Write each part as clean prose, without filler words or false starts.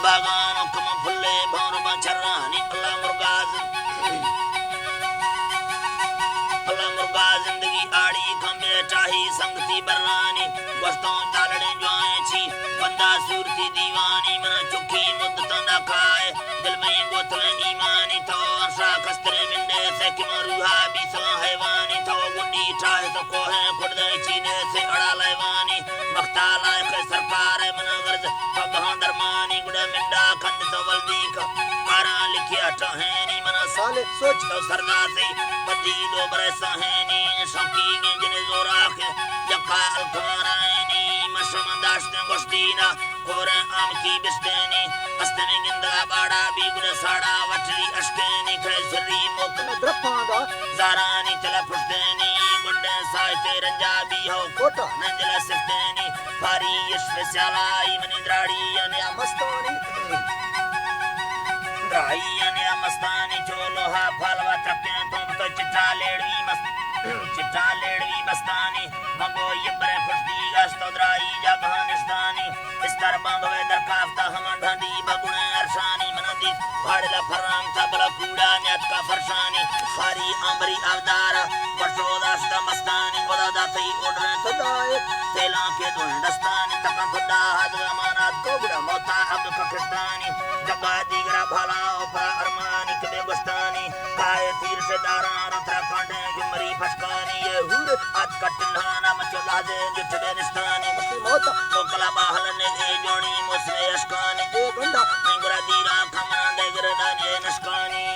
बागान कम फुल्ले भौर बचरानी अल्लाह मुर्गा जिंदगी आड़ी खंबे चाही संगती बर्रानी वस्तों डालने जुआए छी बंदा सूरती दीवानी मना चुकी मुद्दत ना खाए दिल में गोतले ईमानी तो आशा कस्तरे मिंडे से कि रूहा भी सवा हैवानी तो गुंडी चाहे तो को है खुद चीने से अड़ा लेवानी मख्ताला के सरकार मना गर्ज पबहां दरमानी गुड़ा मिंडा खंड तो वल्दी का कारा लिखिया टहनी मना साले सोच तो सरना से बदी दो बरसा है नी शौकी जिने जोरा के जका अलखमारानी मशमंदाश्त गोस्तीना कोरे आम की बिस्तेनी अस्तने गिंदा बाड़ा भी गुड़ साड़ा वटरी अश्केनी खैसरी मुक द्रपांदा जारानी चला फुस्तेनी गुंडे साइते रंजाबी हो कोटा नंजला सिफ्तेनी फारी स्पेशलाई मनी द्राड़ी ने मस्तानी द्राई ने मस्तानी चोलो हा फलवा ट्रके तुम तो चिट्टा लेड़वी बस्तानी मंगो यबरे खुशदी गस्तो द्राई जबहानिस्तानी इस तर बंगवे दरकाफ्ता हम ढंडी बगुणे अरशानी मनदी भाड़ला फराम तबला कूड़ा नेत का फरसानी खारी अमरी अवदार बटोदास्त मस्तानी खुदा दाती ओडरे तदाए तेला के दुंडस्तानी तका खुदा हद अमानत कोबरा मोता अब पाकिस्तानी जगा दिगरा भला ओपरा अरमानी के बस्तानी काय तीर से दारा रत्रा कांडे गुमरी फसकानी ये हुर आज कटलाना मचला दे जुटदे निस्तानी मोता मोकला बाहल ने ए जोनी मुसले अशकानी ए गंडा मंगरा दीरा खमना देगरदा ने नस्कानी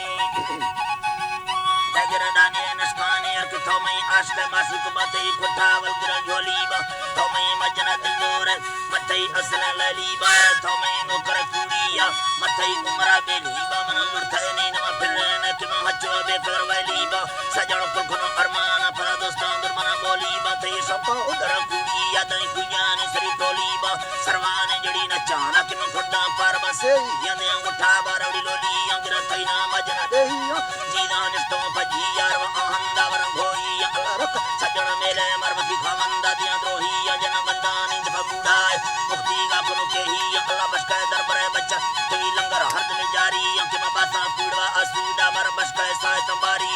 के तो मैं आस्ते मासुक बतई खुटावल गिर झोलीबा तो मैं मजना दिलदोर मथई असल ललीबा तो मैं नौकर कुड़िया मथई उमरा बेलीबा मन लुरथे नी न फिरने कि म हचो बेकर वलीबा सजण को कोनो अरमान पर दोस्तां दुरमना बोलीबा तई सपा उधर कुड़िया दई कुयानी सरी टोलीबा सरवाने जड़ी न चाना कि म खुदा पर बसे यने उठा बारड़ी लोली अंगिर थई ना मजना देहिया जीदान तो भजी यार आहंदा वर होई अल्लाह रख सजण मेले मरवती खवंदा दिया द्रोही जन गंदानी दफुड़ाए मुक्ति का कोनो के ही अल्लाह बशका दरबार बच्चा तवी लंगर हर दिन जारी अंक में बासा कूड़वा असूदा मर बशका साय तंबारी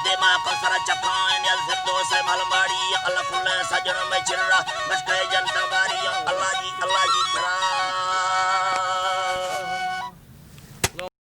देमा को सरा चखान यल सिद्धो से मलबाड़ी अल्लाह कुल सजण में चिरा बशका जनता बारी अल्लाह जी करा